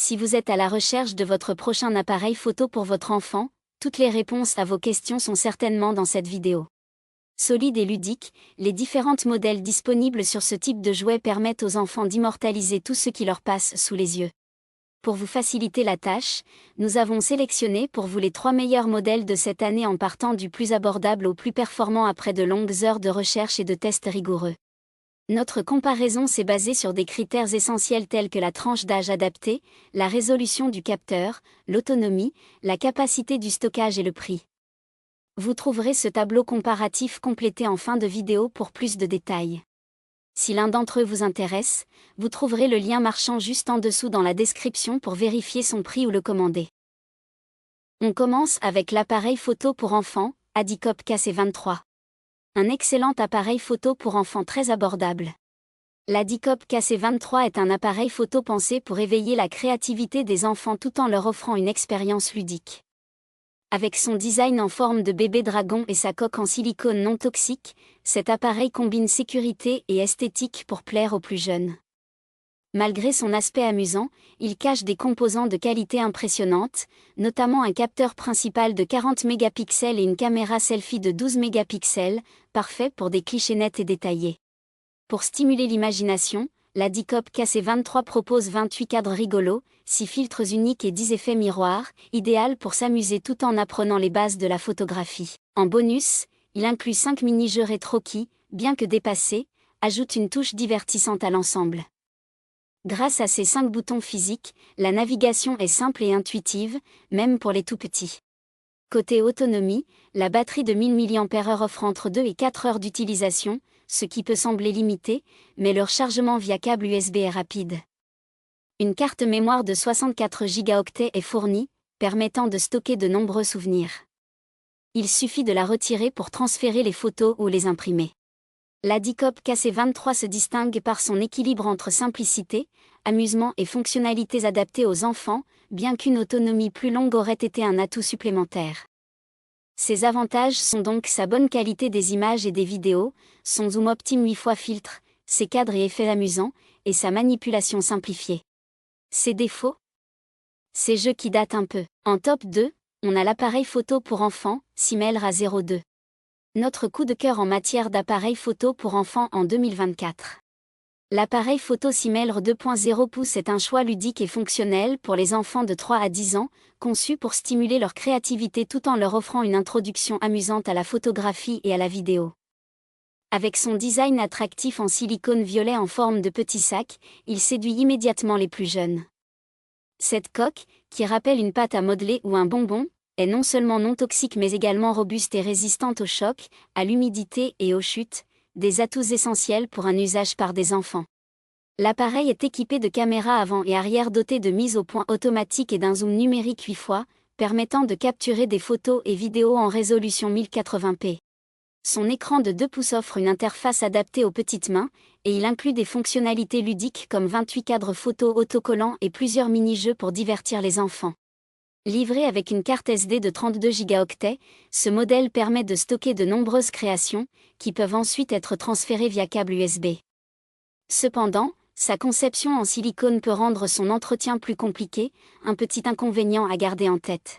Si vous êtes à la recherche de votre prochain appareil photo pour votre enfant, toutes les réponses à vos questions sont certainement dans cette vidéo. Solide et ludique, les différents modèles disponibles sur ce type de jouet permettent aux enfants d'immortaliser tout ce qui leur passe sous les yeux. Pour vous faciliter la tâche, nous avons sélectionné pour vous les 3 meilleurs modèles de cette année en partant du plus abordable au plus performant après de longues heures de recherche et de tests rigoureux. Notre comparaison s'est basée sur des critères essentiels tels que la tranche d'âge adaptée, la résolution du capteur, l'autonomie, la capacité du stockage et le prix. Vous trouverez ce tableau comparatif complété en fin de vidéo pour plus de détails. Si l'un d'entre eux vous intéresse, vous trouverez le lien marchand juste en dessous dans la description pour vérifier son prix ou le commander. On commence avec l'appareil photo pour enfants, Adicop KC23. Un excellent appareil photo pour enfants très abordable. L'Adicop KC23 est un appareil photo pensé pour éveiller la créativité des enfants tout en leur offrant une expérience ludique. Avec son design en forme de bébé dragon et sa coque en silicone non toxique, cet appareil combine sécurité et esthétique pour plaire aux plus jeunes. Malgré son aspect amusant, il cache des composants de qualité impressionnante, notamment un capteur principal de 40 mégapixels et une caméra selfie de 12 mégapixels, parfait pour des clichés nets et détaillés. Pour stimuler l'imagination, l'Adicop KC23 propose 28 cadres rigolos, 6 filtres uniques et 10 effets miroirs, idéal pour s'amuser tout en apprenant les bases de la photographie. En bonus, il inclut 5 mini-jeux rétro qui, bien que dépassés, ajoutent une touche divertissante à l'ensemble. Grâce à ses 5 boutons physiques, la navigation est simple et intuitive, même pour les tout petits. Côté autonomie, la batterie de 1000 mAh offre entre 2 et 4 heures d'utilisation, ce qui peut sembler limité, mais leur chargement via câble USB est rapide. Une carte mémoire de 64 Go est fournie, permettant de stocker de nombreux souvenirs. Il suffit de la retirer pour transférer les photos ou les imprimer. L'Adicop KC23 se distingue par son équilibre entre simplicité, amusement et fonctionnalités adaptées aux enfants, bien qu'une autonomie plus longue aurait été un atout supplémentaire. Ses avantages sont donc sa bonne qualité des images et des vidéos, son zoom optime 8 fois filtre, ses cadres et effets amusants, et sa manipulation simplifiée. Ses défauts? Ces jeux qui datent un peu. En top 2, on a l'appareil photo pour enfants, Simelra 02. Notre coup de cœur en matière d'appareil photo pour enfants en 2024. L'appareil photo Simelra 2.0 pouces est un choix ludique et fonctionnel pour les enfants de 3 à 10 ans, conçu pour stimuler leur créativité tout en leur offrant une introduction amusante à la photographie et à la vidéo. Avec son design attractif en silicone violet en forme de petit sac, il séduit immédiatement les plus jeunes. Cette coque, qui rappelle une pâte à modeler ou un bonbon, est non seulement non toxique mais également robuste et résistante au choc, à l'humidité et aux chutes, des atouts essentiels pour un usage par des enfants. L'appareil est équipé de caméras avant et arrière dotées de mise au point automatique et d'un zoom numérique 8 fois, permettant de capturer des photos et vidéos en résolution 1080p. Son écran de 2 pouces offre une interface adaptée aux petites mains, et il inclut des fonctionnalités ludiques comme 28 cadres photos autocollants et plusieurs mini-jeux pour divertir les enfants. Livré avec une carte SD de 32 Go, ce modèle permet de stocker de nombreuses créations, qui peuvent ensuite être transférées via câble USB. Cependant, sa conception en silicone peut rendre son entretien plus compliqué, un petit inconvénient à garder en tête.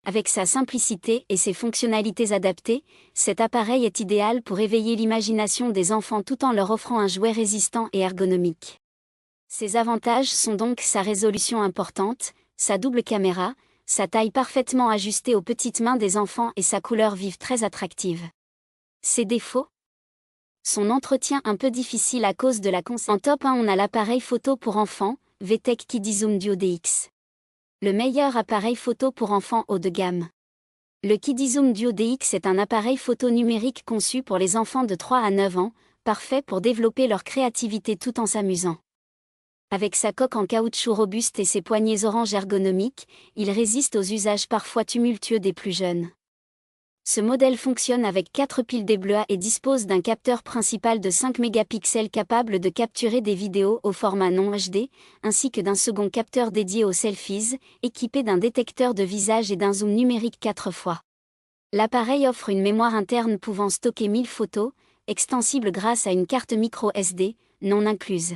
Avec sa simplicité et ses fonctionnalités adaptées, cet appareil est idéal pour éveiller l'imagination des enfants tout en leur offrant un jouet résistant et ergonomique. Ses avantages sont donc sa résolution importante, sa double caméra, sa taille parfaitement ajustée aux petites mains des enfants et sa couleur vive très attractive. Ses défauts? Son entretien un peu difficile à cause de la conception. En top 1 on a l'appareil photo pour enfants, VTech KidiZoom Duo DX. Le meilleur appareil photo pour enfants haut de gamme. Le KidiZoom Duo DX est un appareil photo numérique conçu pour les enfants de 3 à 9 ans, parfait pour développer leur créativité tout en s'amusant. Avec sa coque en caoutchouc robuste et ses poignées orange ergonomiques, il résiste aux usages parfois tumultueux des plus jeunes. Ce modèle fonctionne avec 4 piles DBLUA et dispose d'un capteur principal de 5 mégapixels capable de capturer des vidéos au format non HD, ainsi que d'un second capteur dédié aux selfies, équipé d'un détecteur de visage et d'un zoom numérique 4 fois. L'appareil offre une mémoire interne pouvant stocker 1000 photos, extensible grâce à une carte micro SD, non incluse.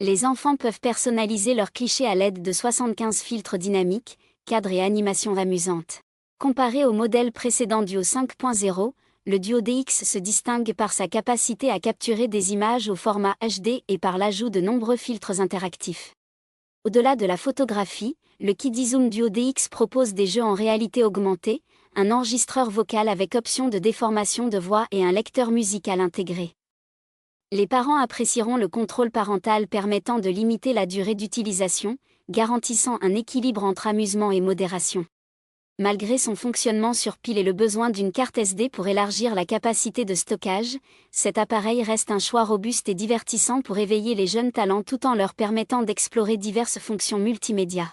Les enfants peuvent personnaliser leurs clichés à l'aide de 75 filtres dynamiques, cadres et animations amusantes. Comparé au modèle précédent Duo 5.0, le Duo DX se distingue par sa capacité à capturer des images au format HD et par l'ajout de nombreux filtres interactifs. Au-delà de la photographie, le KidiZoom Duo DX propose des jeux en réalité augmentée, un enregistreur vocal avec option de déformation de voix et un lecteur musical intégré. Les parents apprécieront le contrôle parental permettant de limiter la durée d'utilisation, garantissant un équilibre entre amusement et modération. Malgré son fonctionnement sur pile et le besoin d'une carte SD pour élargir la capacité de stockage, cet appareil reste un choix robuste et divertissant pour éveiller les jeunes talents tout en leur permettant d'explorer diverses fonctions multimédia.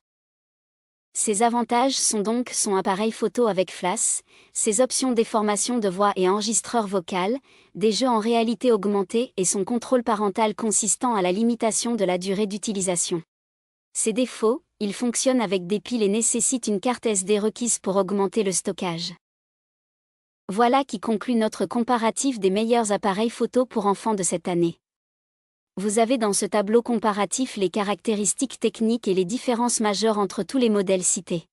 Ses avantages sont donc son appareil photo avec flash, ses options déformation de voix et enregistreur vocal, des jeux en réalité augmentée et son contrôle parental consistant à la limitation de la durée d'utilisation. Ses défauts, il fonctionne avec des piles et nécessite une carte SD requise pour augmenter le stockage. Voilà qui conclut notre comparatif des meilleurs appareils photo pour enfants de cette année. Vous avez dans ce tableau comparatif les caractéristiques techniques et les différences majeures entre tous les modèles cités.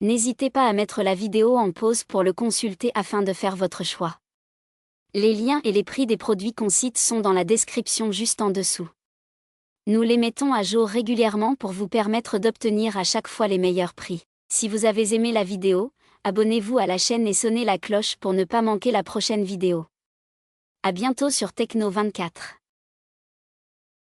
N'hésitez pas à mettre la vidéo en pause pour le consulter afin de faire votre choix. Les liens et les prix des produits qu'on cite sont dans la description juste en dessous. Nous les mettons à jour régulièrement pour vous permettre d'obtenir à chaque fois les meilleurs prix. Si vous avez aimé la vidéo, abonnez-vous à la chaîne et sonnez la cloche pour ne pas manquer la prochaine vidéo. À bientôt sur Techno 24.